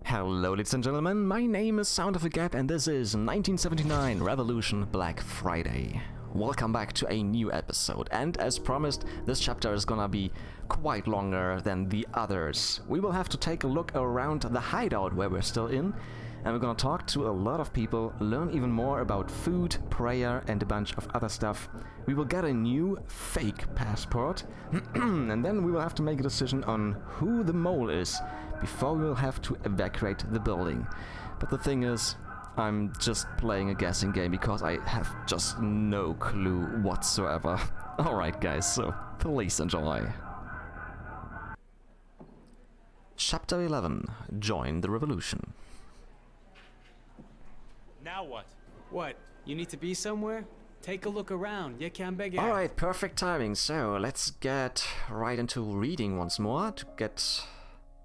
Hello ladies and gentlemen, my name is Sound of a Gap and this is 1979 Revolution Black Friday. Welcome back to a new episode, and as promised, this chapter is gonna be quite longer than the others. We will have to take a look around the hideout where we're still in, and we're gonna talk to a lot of people, learn even more about food, prayer and a bunch of other stuff. We will get a new fake passport, and then we will have to make a decision on who the mole is before we will have to evacuate the building. But the thing is, I'm just playing a guessing game because I have just no clue whatsoever. Alright guys, so please enjoy. Chapter 11. Join the Revolution. Now what? What? You need to be somewhere? Take a look around. Alright, perfect timing. So let's get right into reading once more to get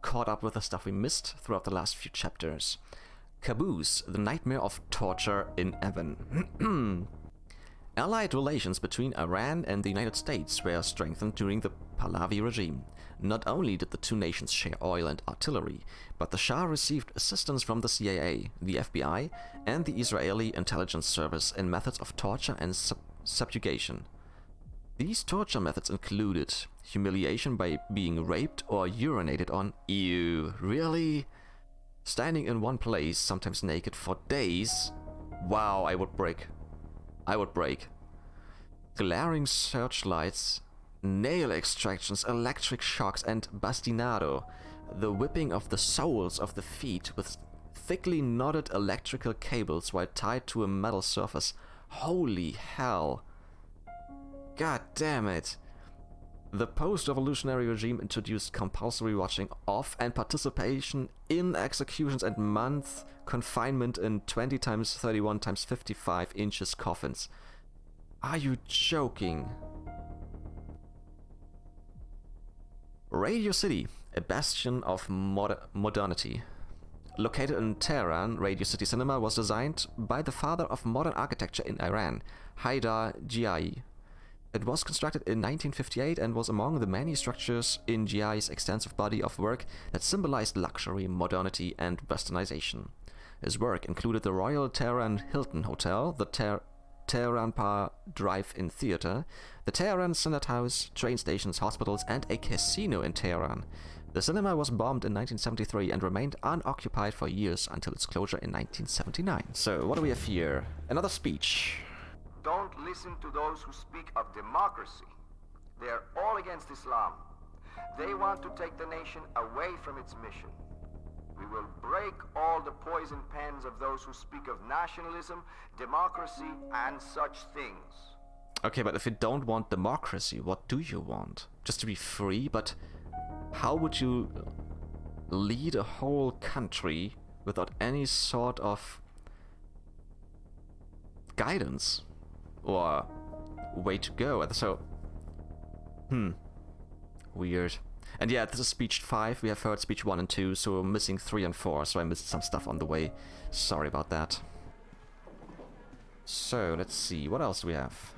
caught up with the stuff we missed throughout the last few chapters. Caboose, the nightmare of torture in Evan. Allied relations between Iran and the United States were strengthened during the Pahlavi regime. Not only did the two nations share oil and artillery, but the Shah received assistance from the CIA, the FBI, and the Israeli intelligence service in methods of torture and subjugation. These torture methods included humiliation by being raped or urinated on. Ew, really? Standing in one place, sometimes naked, for days? Wow, I would break. I would break. Glaring searchlights, nail extractions, electric shocks, and bastinado, the whipping of the soles of the feet with thickly knotted electrical cables while tied to a metal surface. Holy hell. God damn it. The post-revolutionary regime introduced compulsory watching of and participation in executions and month confinement in 20 times 31 times 55 inches coffins. Are you joking? Radio City, a bastion of modernity. Located in Tehran, Radio City Cinema was designed by the father of modern architecture in Iran, Haidar Jiai. It was constructed in 1958 and was among the many structures in Jiai's extensive body of work that symbolized luxury, modernity, and westernization. His work included the Royal Tehran Hilton Hotel, the Tehran Par Drive-In Theater, the Tehran Senate House, train stations, hospitals, and a casino in Tehran. The cinema was bombed in 1973 and remained unoccupied for years until its closure in 1979. So, what do we have here? Another speech. Don't listen to those who speak of democracy. They are all against Islam. They want to take the nation away from its mission. We will break all the poison pens of those who speak of nationalism, democracy, and such things. Okay, but if you don't want democracy, what do you want? Just to be free? But how would you lead a whole country without any sort of guidance? Or way to go. So, weird. And yeah, this is speech 5. We have heard speech 1 and 2, so we're missing 3 and 4, so I missed some stuff on the way. Sorry about that. So, let's see. What else do we have?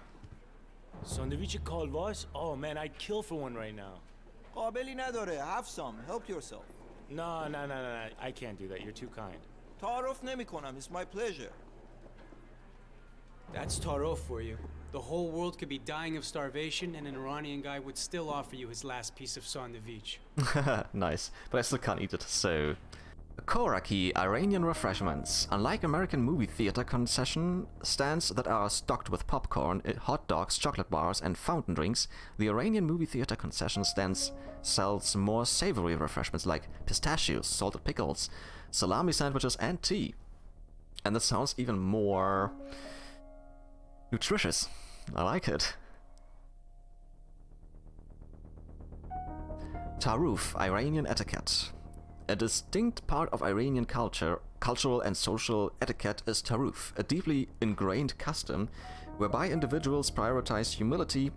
Sandwich kalvas? Oh man, I'd kill for one right now. قابلی نداره. Have some. Help yourself. No. I can't do that. You're too kind. تعارف نمی‌کنم. It's my pleasure. That's Taro for you. The whole world could be dying of starvation and an Iranian guy would still offer you his last piece of sandwich. Nice, but I still can't eat it, so... Koraki Iranian refreshments. Unlike American movie theater concession stands that are stocked with popcorn, hot dogs, chocolate bars, and fountain drinks, the Iranian movie theater concession stands sells more savory refreshments like pistachios, salted pickles, salami sandwiches, and tea. And that sounds even more nutritious. I like it. Taruf, Iranian etiquette. A distinct part of Iranian cultural and social etiquette is taruf, a deeply ingrained custom whereby individuals prioritize humility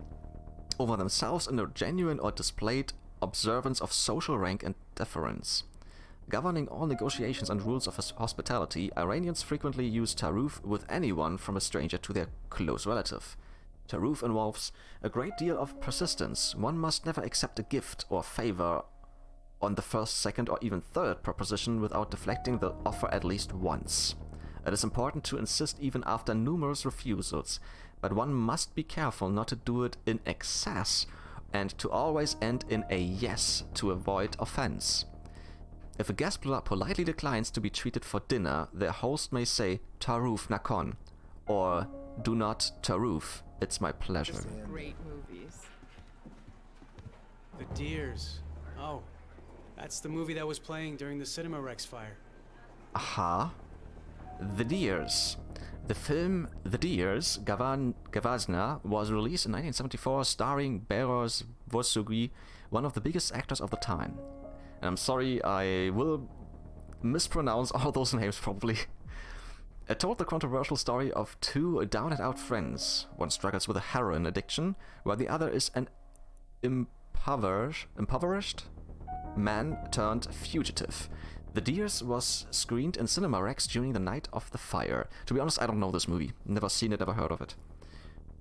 over themselves in a genuine or displayed observance of social rank and deference. Governing all negotiations and rules of hospitality, Iranians frequently use taruf with anyone from a stranger to their close relative. Taruf involves a great deal of persistence. One must never accept a gift or favor on the first, second, or even third proposition without deflecting the offer at least once. It is important to insist even after numerous refusals, but one must be careful not to do it in excess and to always end in a yes to avoid offense. If a guest politely declines to be treated for dinner, their host may say "Taruf nakon" or "Do not taruf, it's my pleasure." Great movies. The Deers. Oh, that's the movie that was playing during the Cinema Rex fire. Aha. The Deers. The film The Deers, Gavazna, was released in 1974, starring Beros Vosugi, one of the biggest actors of the time. And I'm sorry, I will mispronounce all those names probably. It told the controversial story of two down-and-out friends. One struggles with a heroin addiction, while the other is an impoverished man turned fugitive. The Deers was screened in Cinema Rex during the night of the fire. To be honest, I don't know this movie. Never seen it, never heard of it.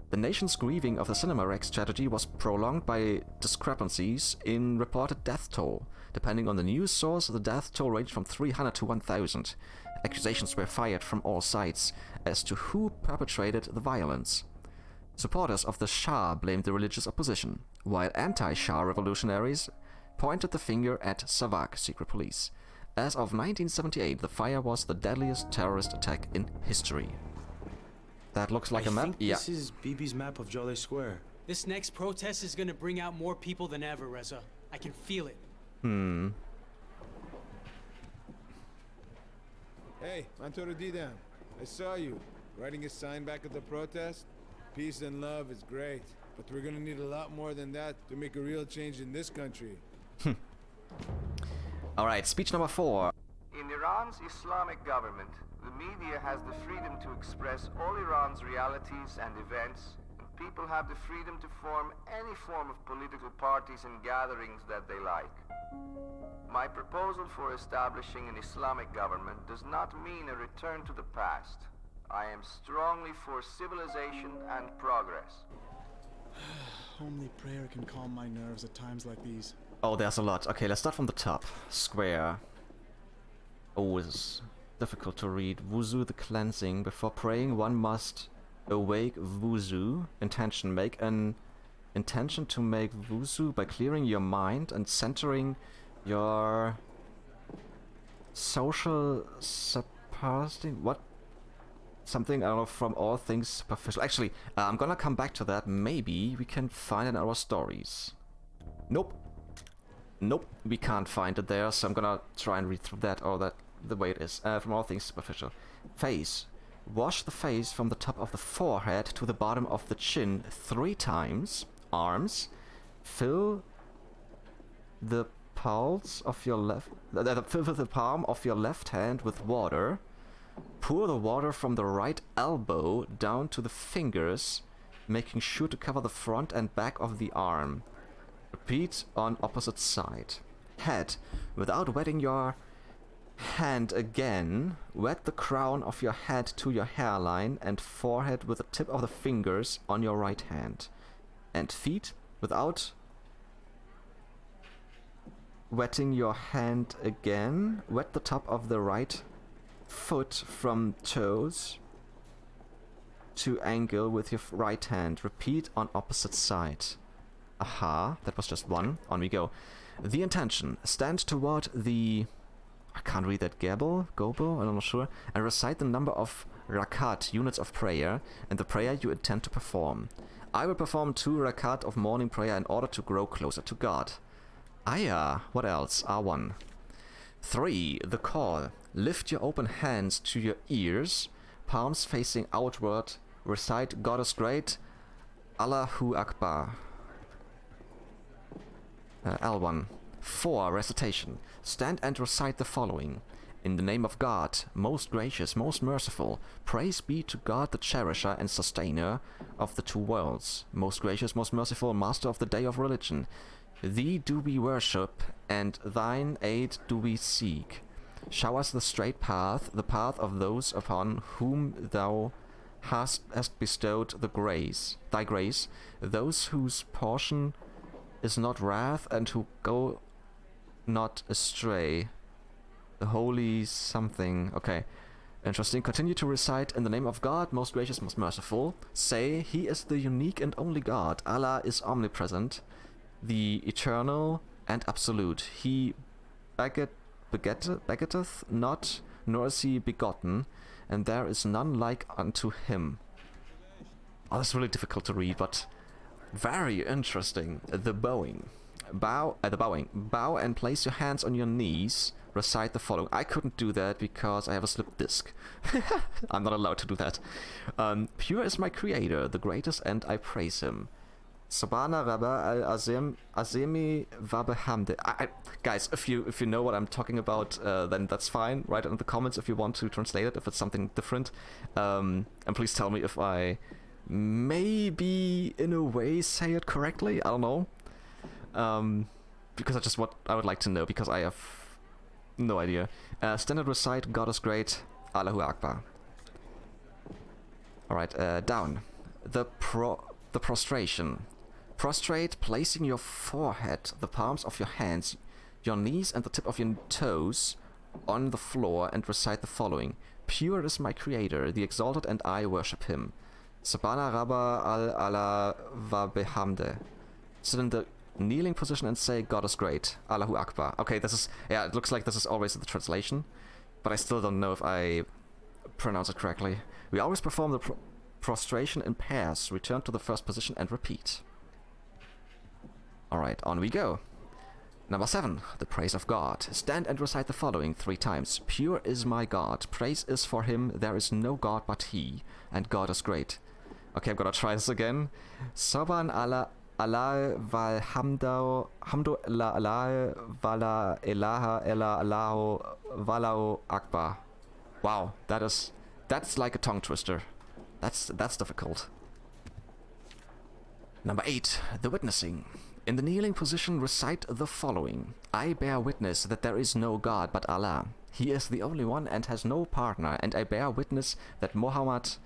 The nation's grieving of the Cinema Rex tragedy was prolonged by discrepancies in reported death toll. Depending on the news source, the death toll ranged from 300 to 1,000. Accusations were fired from all sides as to who perpetrated the violence. Supporters of the Shah blamed the religious opposition, while anti-Shah revolutionaries pointed the finger at Savak secret police. As of 1978, the fire was the deadliest terrorist attack in history. That looks like a map. I think this is BB's map of Jolly Square. This next protest is gonna bring out more people than ever, Reza. I can feel it. Hey, Mantoro Didam, I saw you writing a sign back at the protest. Peace and love is great, but we're gonna need a lot more than that to make a real change in this country. Alright, speech number 4. In Iran's Islamic government, the media has the freedom to express all Iran's realities and events, and people have the freedom to form any form of political parties and gatherings that they like. My proposal for establishing an Islamic government does not mean a return to the past. I am strongly for civilization and progress. Only prayer can calm my nerves at times like these. Oh, there's a lot. Okay, let's start from the top. Square. Oh, this is difficult to read. Wuzu, the cleansing. Before praying, one must awake wuzu. Intention. Make an intention to make wuzu by clearing your mind and centering your social supposing. What? Something, I don't know, from all things superficial. Actually, I'm gonna come back to that. Maybe we can find it in our stories. Nope. Nope, we can't find it there, so I'm gonna try and read through that, or that the way it is. From all things superficial. Face. Wash the face from the top of the forehead to the bottom of the chin 3 times. Arms. Fill the pulse of your fill the palm of your left hand with water. Pour the water from the right elbow down to the fingers, making sure to cover the front and back of the arm. Repeat on opposite side. Head. Without wetting your hand again, wet the crown of your head to your hairline and forehead with the tip of the fingers on your right hand. And feet. Without wetting your hand again, wet the top of the right foot from toes to ankle with your right hand. Repeat on opposite side. Aha, that was just one. On we go. The intention. Stand toward the... I can't read that. Gobel? I'm not sure. And recite the number of rakat, units of prayer, and the prayer you intend to perform. I will perform 2 rakat of morning prayer in order to grow closer to God. Ayah. What else? R1. 3. The call. Lift your open hands to your ears, palms facing outward. Recite God is great. Allahu Akbar. L1. 4. Recitation. Stand and recite the following. In the name of God, most gracious, most merciful, praise be to God the cherisher and sustainer of the 2 worlds. Most gracious, most merciful, master of the day of religion. Thee do we worship, and thine aid do we seek. Show us the straight path, the path of those upon whom thou hast bestowed thy grace, those whose portion is not wrath, and who go not astray. The holy something. Okay. Interesting. Continue to recite in the name of God, most gracious, most merciful. Say, He is the unique and only God. Allah is omnipresent, the eternal and absolute. He begetteth not, nor is he begotten, and there is none like unto him. Oh, that's really difficult to read, but very interesting. The bowing. Bow and place your hands on your knees. Recite the following. I couldn't do that because I have a slipped disc. I'm not allowed to do that. Pure is my creator, the greatest, and I praise him. Sabana Rabba al-Azim Azimi Vabehamde. Guys, if you know what I'm talking about, then that's fine. Write it in the comments if you want to translate it, if it's something different. And please tell me if I maybe in a way say it correctly. I don't know. Because I would like to know, because I have no idea. Standard recite, God is great, Allahu Akbar. Alright, down. The prostration. Prostrate, placing your forehead, the palms of your hands, your knees and the tip of your toes on the floor, and recite the following. Pure is my creator, the exalted, and I worship him. Subhana Rabba al-Ala wa bihamde. Sit in the kneeling position and say, God is great. Allahu Akbar. Okay, this is... Yeah, it looks like this is always the translation, but I still don't know if I pronounce it correctly. We always perform the prostration in pairs. Return to the first position and repeat. Alright, on we go. Number 7. The praise of God. Stand and recite the following 3 times. Pure is my God. Praise is for him. There is no God but he. And God is great. Okay, I'm gonna try this again. Saban Allah wal hamdu la Allah wala ilaha illa Allah walau akbar. Wow, that's like a tongue twister. That's difficult. Number 8, the witnessing. In the kneeling position, recite the following. I bear witness that there is no God but Allah. He is the only one and has no partner, and I bear witness that Muhammad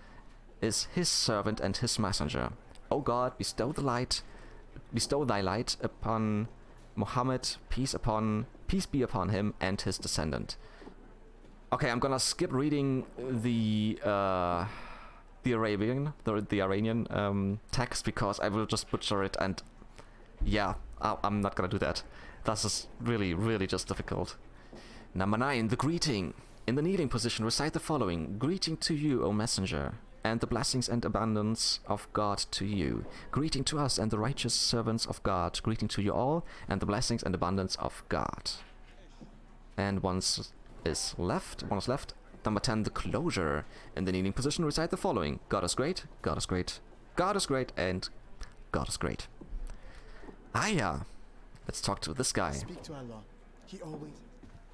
is his servant and his messenger. O God, bestow thy light upon Muhammad, peace be upon him and his descendant. Okay, I'm gonna skip reading the Iranian text, because I will just butcher it, and yeah, I'm not gonna do that. This is really, really just difficult. Number 9, the greeting. In the kneeling position, recite the following. Greeting to you, O messenger, and the blessings and abundance of God to you. Greeting to us and the righteous servants of God. Greeting to you all, and the blessings and abundance of God. And one is left. Number 10, the closure. In the kneeling position, recite the following. God is great, God is great, God is great, and God is great. Ah yeah. Let's talk to this guy. Speak to Allah. He always...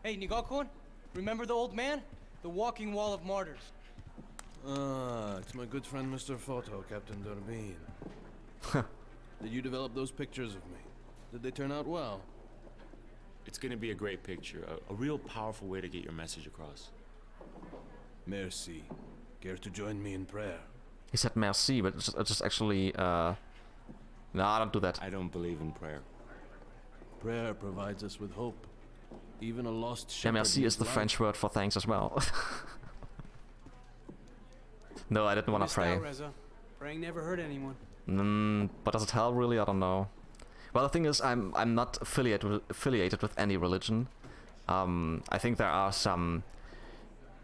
Hey, Nigakon, remember the old man? The walking wall of martyrs. Ah, it's my good friend Mr. Photo, Captain Durbin. Did you develop those pictures of me? Did they turn out well? It's gonna be a great picture, a real powerful way to get your message across. Merci. Care to join me in prayer? He said merci, but it's just actually, no, I don't do that. I don't believe in prayer. Prayer provides us with hope. Even a lost Yeah, shepherd. merci is the French word for thanks as well. No, I didn't want to Missed pray. out, Reza. Praying never hurt anyone. But does it help really? I don't know. Well, the thing is, I'm not affiliated with any religion. I think there are some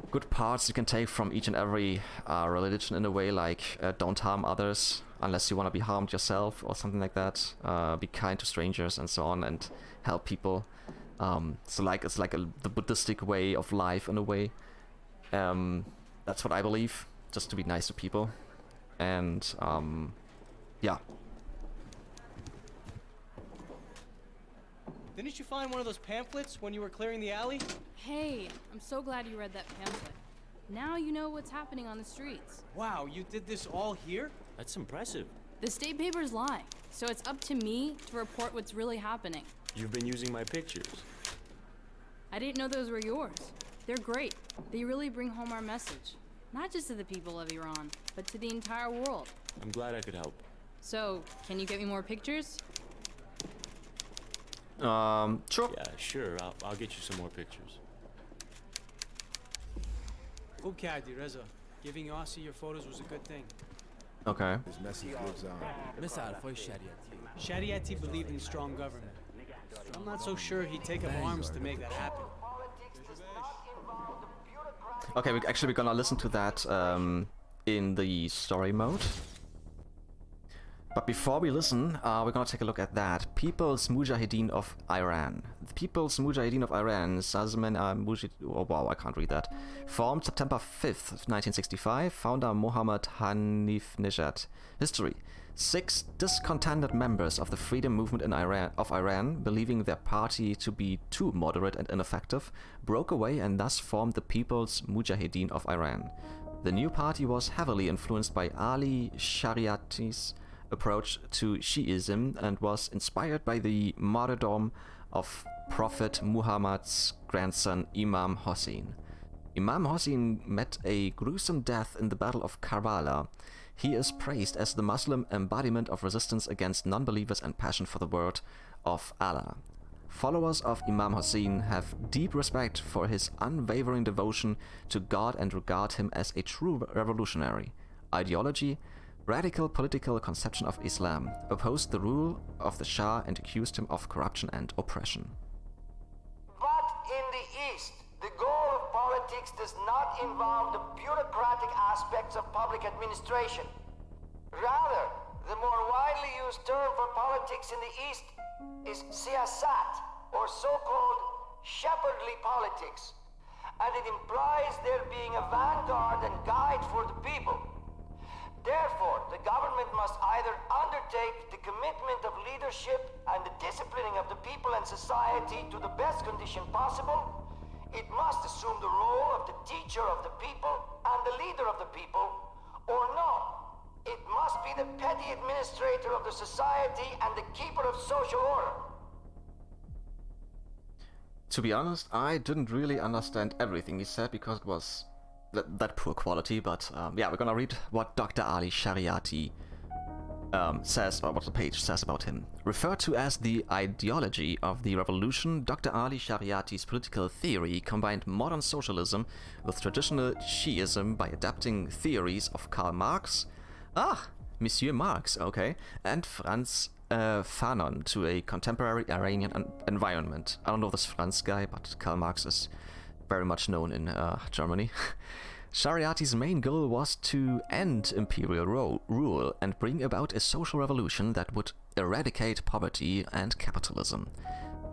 good parts you can take from each and every religion in a way, like don't harm others unless you want to be harmed yourself, or something like that. Be kind to strangers and so on, and help people. So like it's like the Buddhistic way of life in a way. That's what I believe. Just to be nice to people, and yeah. Didn't you find one of those pamphlets when you were clearing the alley? Hey, I'm so glad you read that pamphlet. Now you know what's happening on the streets. Wow, you did this all here? That's impressive. The state papers lie, so it's up to me to report what's really happening. You've been using my pictures. I didn't know those were yours. They're great. They really bring home our message. Not just to the people of Iran, but to the entire world. I'm glad I could help. So, can you get me more pictures? Sure. Yeah, sure. I'll get you some more pictures. Okay, Reza. Giving Yossi your photos was a good thing. Okay. His message lives on. Shariati believed in strong government. I'm not so sure he'd take up arms to make that happen. Okay, we're gonna listen to that in the story mode. But before we listen, we're gonna take a look at that. People's Mujahideen of Iran. The People's Mujahideen of Iran, Sazman oh wow, I can't read that. Formed September 5th, 1965. Founder Mohammad Hanif Nejad. History. 6 discontented members of the freedom movement in Iran, believing their party to be too moderate and ineffective, broke away and thus formed the People's Mujahideen of Iran. The new party was heavily influenced by Ali Shariati's approach to Shi'ism and was inspired by the martyrdom of Prophet Muhammad's grandson Imam Hossein. Imam Hossein met a gruesome death in the Battle of Karbala. He is praised as the Muslim embodiment of resistance against non-believers and passion for the word of Allah. Followers of Imam Hossein have deep respect for his unwavering devotion to God and regard him as a true revolutionary. Ideology: radical political conception of Islam, opposed the rule of the Shah and accused him of corruption and oppression. But in the East, the goal of politics does not involve the bureaucratic aspects of public administration. Rather, the more widely used term for politics in the East is siyasat, or so-called shepherdly politics, and it implies there being a vanguard and guide for the people. Therefore, the government must either undertake the commitment of leadership and the disciplining of the people and society to the best condition possible, it must assume the role of the teacher of the people and the leader of the people, or no, it must be the petty administrator of the society and the keeper of social order. To be honest, I didn't really understand everything he said because it was that poor quality, but yeah, we're gonna read what Dr. Ali Shariati says, or what the page says about him. Referred to as the ideology of the revolution, Dr. Ali Shariati's political theory combined modern socialism with traditional Shiism by adapting theories of Karl Marx, Monsieur Marx, okay, and Franz Fanon to a contemporary Iranian environment. I don't know this Franz guy, but Karl Marx is very much known in Germany. Shariati's main goal was to end imperial rule and bring about a social revolution that would eradicate poverty and capitalism,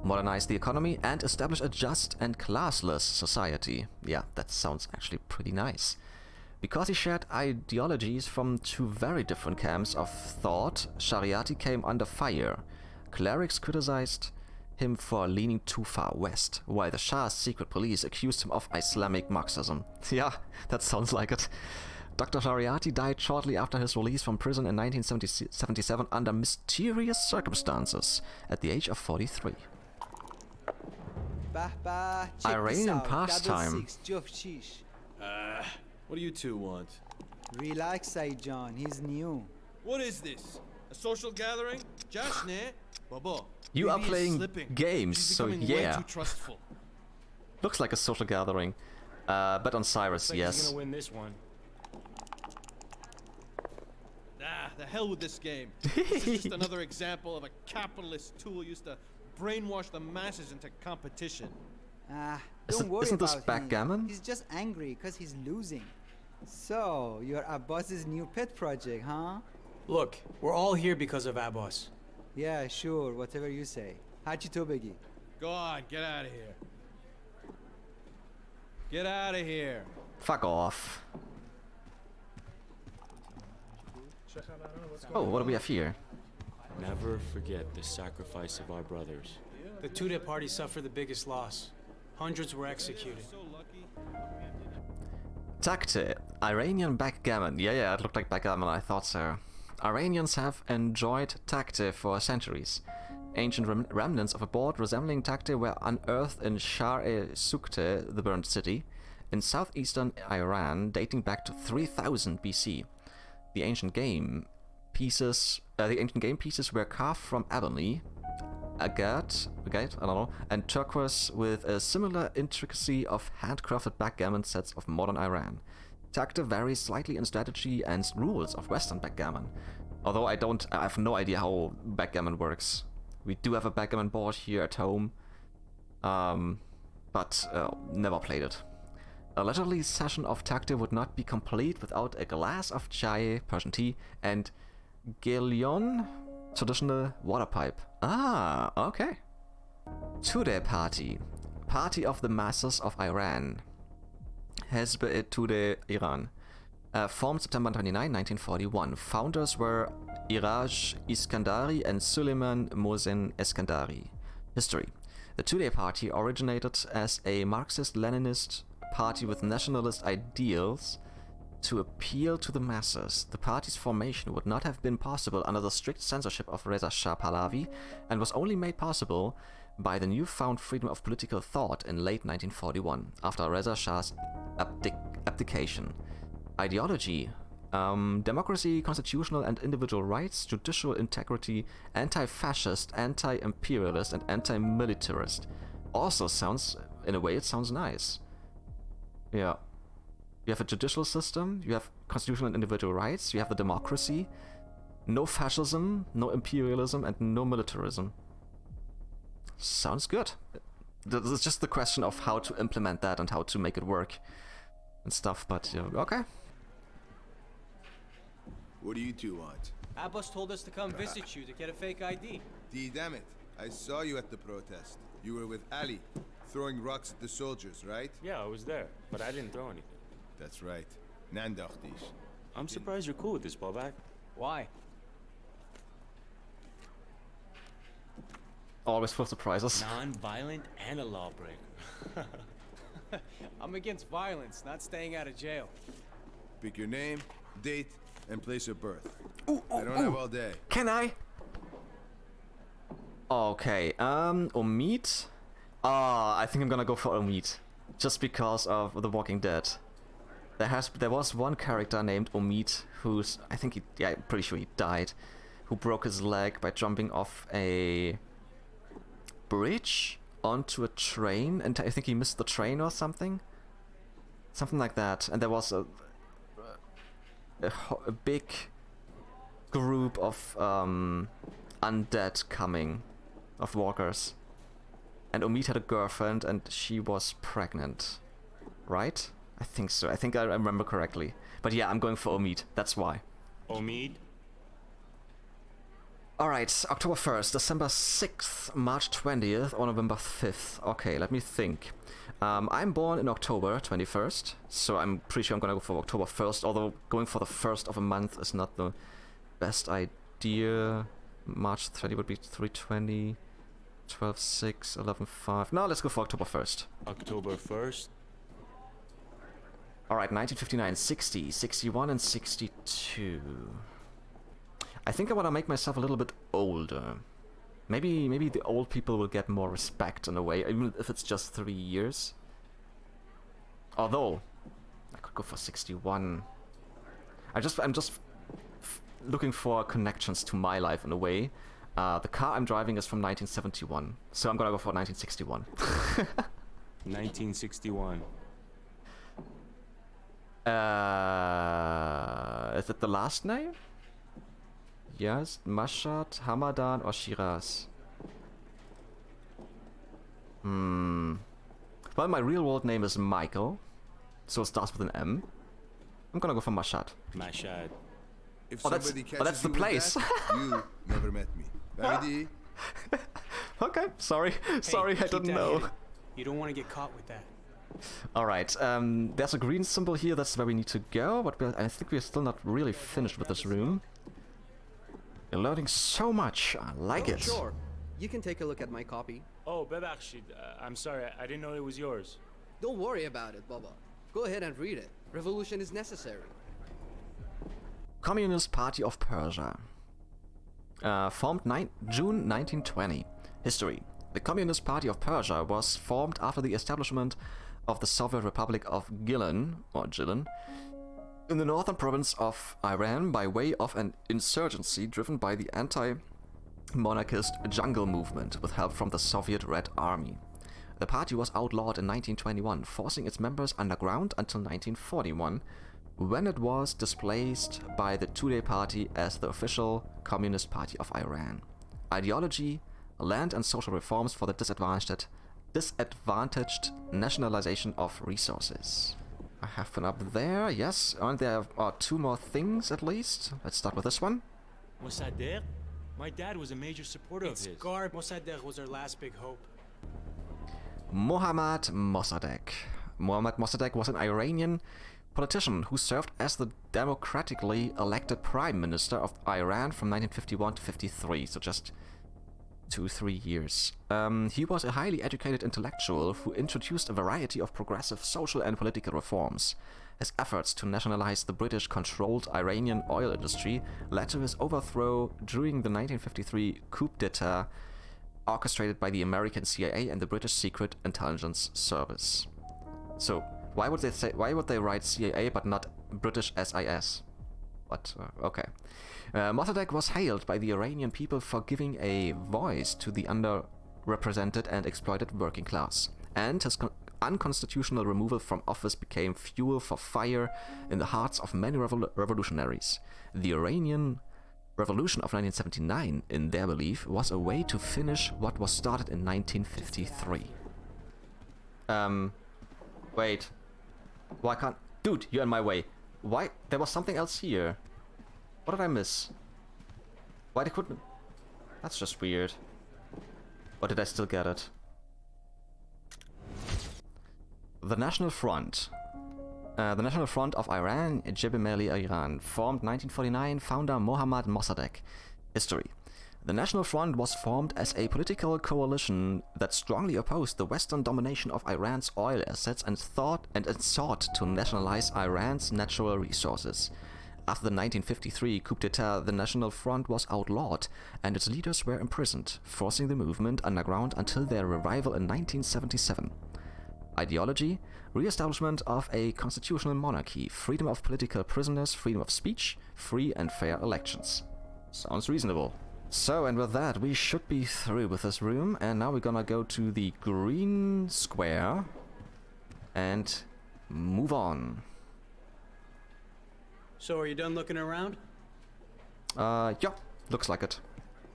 modernize the economy, and establish a just and classless society. Yeah, that sounds actually pretty nice. Because he shared ideologies from 2 very different camps of thought, Shariati came under fire. Clerics criticized him for leaning too far west, while the Shah's secret police accused him of Islamic Marxism. Yeah, that sounds like it. Dr. Shariati died shortly after his release from prison in 1977 under mysterious circumstances, at the age of 43. Iranian pastime. What do you two want? Relax, Saeed-Jan, he's new. What is this? A social gathering? Jashne? Baba. You are playing games, She's so becoming yeah. way too trustful. Looks like a social gathering. But on Cyrus, Looks like yes. He's gonna win this one. The hell with this game. This is just another example of a capitalist tool used to brainwash the masses into competition. Don't worry Isn't this about backgammon? him. He's just angry because he's losing. So, you're Abbas's new pet project, huh? Look, we're all here because of Abbas. Yeah, sure, whatever you say. Hachi to begi. Go on, get out of here. Get out of here. Fuck off. Oh, what do we have here? Never forget the sacrifice of our brothers. The Tudeh party suffered the biggest loss. Hundreds were executed. Takte, Iranian backgammon. Yeah, it looked like backgammon, I thought so. Iranians have enjoyed takte for centuries. Ancient remnants of a board resembling takte were unearthed in Shar-e-Sukte, the burned city, in southeastern Iran, dating back to 3000 BC. The ancient game pieces were carved from ebony, agate, I don't know, and turquoise with a similar intricacy of handcrafted backgammon sets of modern Iran. Takte varies slightly in strategy and rules of Western backgammon, although I have no idea how backgammon works. We do have a backgammon board here at home, but never played it. A leisurely session of Takte would not be complete without a glass of chai, Persian tea, and gelion, traditional water pipe. Ah, okay. Tudeh Party. Party of the Masses of Iran. Hezb-e Tudeh, Iran. Formed September 29, 1941. Founders were Iraj Iskandari and Suleiman Mohsen Eskandari. History. The Tudeh Party originated as a Marxist-Leninist party with nationalist ideals to appeal to the masses. The party's formation would not have been possible under the strict censorship of Reza Shah Pahlavi and was only made possible by the newfound freedom of political thought in late 1941, after Reza Shah's abdication. Ideology: democracy, constitutional and individual rights, judicial integrity, anti-fascist, anti-imperialist, and anti-militarist. Also sounds, in a way, it sounds nice. Yeah. You have a judicial system, you have constitutional and individual rights, you have the democracy, no fascism, no imperialism, and no militarism. Sounds good. This is just the question of how to implement that and how to make it work and stuff, but okay. What do you two want? Abbas told us to come visit you to get a fake ID. Damn it. I saw you at the protest. You were with Ali, throwing rocks at the soldiers, right? Yeah, I was there, but I didn't throw anything. That's right. Nandachtish. I'm surprised you're cool with this, Bobak. Why? Always full of surprises. Non-violent and a lawbreaker. I'm against violence, not staying out of jail. Pick your name, date, and place of birth. I don't have all day. Can I? Okay, Omid? I think I'm gonna go for Omid. Just because of The Walking Dead. There was one character named Omid who's, I'm pretty sure he died, who broke his leg by jumping off a bridge onto a train, and I think he missed the train or something. Something like that. And there was a big group of undead coming, of walkers. And Omid had a girlfriend and she was pregnant. Right? I think so. I think I remember correctly. But yeah, I'm going for Omid. That's why. Omid? Alright, October 1st, December 6th, March 20th, or November 5th. Okay, let me think. I'm born in October 21st, so I'm pretty sure I'm gonna go for October 1st, although going for the first of a month is not the best idea. March 30 would be 320, 12, 6, 11, 5. No, let's go for October 1st. October 1st? Alright, 1959, 60, 61, and 62. I think I want to make myself a little bit older. Maybe the old people will get more respect in a way, even if it's just 3 years. Although, I could go for 61. I'm just looking for connections to my life in a way. The car I'm driving is from 1971, so I'm gonna go for 1961. 1961. Is it the last name? Yes, Mashhad, Hamadan, or Shiraz? Well, my real world name is Michael, so it starts with an M. I'm gonna go for Mashhad. Mashhad. If that's somebody catches the you place. With that, you never met me. Ready? Okay, sorry, I didn't know. Hidden. You don't want to get caught with that. Alright, there's a green symbol here, that's where we need to go, but I think we're still not really finished with this room. You're learning so much, I like it. Sure, you can take a look at my copy. Oh, Bebakshid, I'm sorry, I didn't know it was yours. Don't worry about it, Baba. Go ahead and read it. Revolution is necessary. Communist Party of Persia. Formed June 1920. History. The Communist Party of Persia was formed after the establishment of the Soviet Republic of Gilan, in the northern province of Iran by way of an insurgency driven by the monarchist jungle movement with help from the Soviet Red Army. The party was outlawed in 1921, forcing its members underground until 1941, when it was displaced by the Tudeh Party as the official Communist Party of Iran. Ideology, land and social reforms for the disadvantaged nationalization of resources. I have been up there, yes, and there are 2 more things at least. Let's start with this one. Mossadegh? My dad was a major supporter of his. Mossadegh was our last big hope. Mohammad Mossadegh. Mohammad Mossadegh was an Iranian politician who served as the democratically elected prime minister of Iran from 1951 to 53, so just 2-3 years. He was a highly educated intellectual who introduced a variety of progressive social and political reforms. His efforts to nationalize the British-controlled Iranian oil industry led to his overthrow during the 1953 coup d'etat orchestrated by the American CIA and the British Secret Intelligence Service. So, why would they write CIA but not British SIS? But, okay. Mossadegh was hailed by the Iranian people for giving a voice to the underrepresented and exploited working class, and his unconstitutional removal from office became fuel for fire in the hearts of many revolutionaries. The Iranian Revolution of 1979, in their belief, was a way to finish what was started in 1953. Wait. Why can't... Dude, you're in my way. Why? There was something else here. What did I miss? Why they couldn't... That's just weird. Or did I still get it? The National Front. The National Front of Iran, Jebel Iran, formed 1949, founder Mohammad Mossadegh. History. The National Front was formed as a political coalition that strongly opposed the Western domination of Iran's oil assets and sought to nationalize Iran's natural resources. After the 1953 coup d'etat, the National Front was outlawed and its leaders were imprisoned, forcing the movement underground until their revival in 1977. Ideology: re-establishment of a constitutional monarchy, freedom of political prisoners, freedom of speech, free and fair elections. Sounds reasonable. So, and with that, we should be through with this room, and now we're gonna go to the green square and move on. So, are you done looking around? Yeah, looks like it.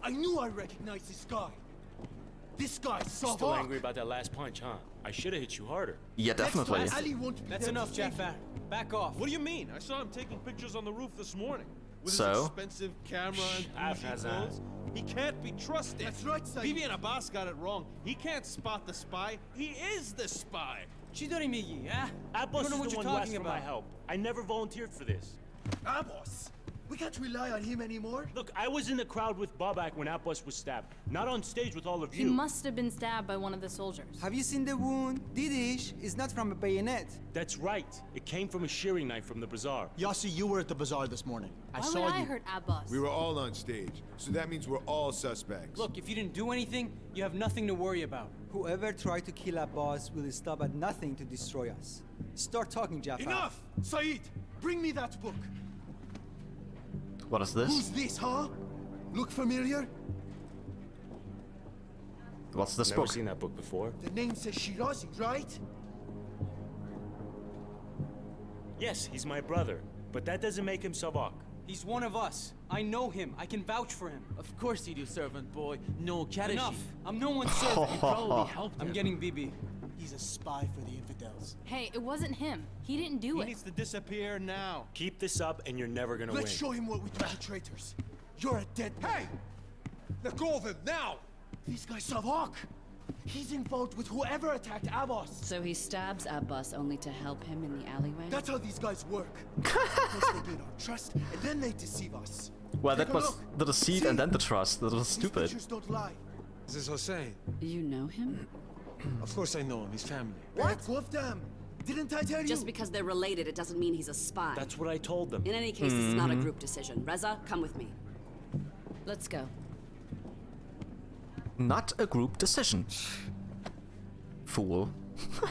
I knew I recognized this guy. This guy's so Still angry about that last punch, huh? I should have hit you harder. Yeah, definitely. That's enough, Jafar. Back off. What do you mean? I saw him taking pictures on the roof this morning. With So? his expensive camera and bougie clothes. He can't be trusted. That's right, Saeed. Bibi and Abbas got it wrong. He can't spot the spy. He is the spy. Chidori huh? Abbas You don't know what is the you're one who asked talking for my about. help. I never volunteered for this. Abbas! We can't rely on him anymore. Look, I was in the crowd with Babak when Abbas was stabbed. Not on stage with all of He you. must have been stabbed by one of the soldiers. Have you seen the wound? Didish is not from a bayonet. That's right. It came from a shearing knife from the bazaar. Yassi, you were at the bazaar this morning. I Why saw would I you. hurt Abbas? We were all on stage, so that means we're all suspects. Look, if you didn't do anything, you have nothing to worry about. Whoever tried to kill Abbas will stop at nothing to destroy us. Start talking, Jafar. Enough! Saeed, bring me that book. What is this? Who's this, huh? Look familiar? What's this Never book? seen that book before. The name says Shirazi, right? Yes, he's my brother, but that doesn't make him Savak. He's one of us. I know him. I can vouch for him. Of course you do, servant boy. No Karashi. Enough. I'm no one's servant. You probably helped him. I'm getting Bibi. He's a spy for the infidels. Hey, it wasn't him. He didn't do He it. needs to disappear now. Keep this up and you're never gonna win. Let's show him what we do to traitors. You're a dead man. Hey! Let go of him, now! This guy's Savak. He's involved with whoever attacked Abbas. So he stabs Abbas only to help him in the alleyway? That's how these guys work. First they build our trust, and then they deceive us. Well, that Take a was look. the deceit See? and then the trust. That was These stupid. pictures don't lie. This is Hossein. You know him? Of course I know him, his family. What? Two of them. Didn't I tell you? Just because they're related, it doesn't mean he's a spy. That's what I told them. In any case, this is not a group decision. Reza, come with me. Let's go. Not a group decision. Fool.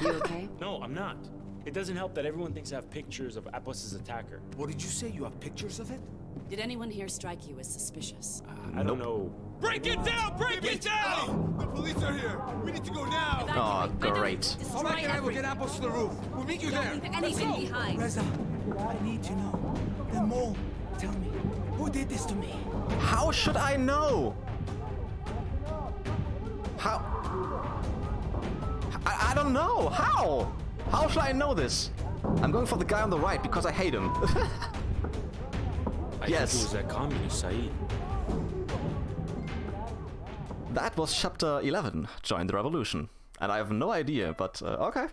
You okay? No, I'm not. It doesn't help that everyone thinks I have pictures of Abbas's attacker. What did you say? You have pictures of it? Did anyone here strike you as suspicious? I don't know Break it down! Break it down! The police are here. We need to go now. Oh, great. All right, and I will get apples to the roof. We'll meet you there. Leave anything behind. Reza, I need to know. The mole, tell me, who did this to me? How should I know? How? I don't know. How? How should I know this? I'm going for the guy on the right because I hate him. I Yes. think it was that communist, Saeed. That was chapter 11, Join the Revolution. And I have no idea, but okay.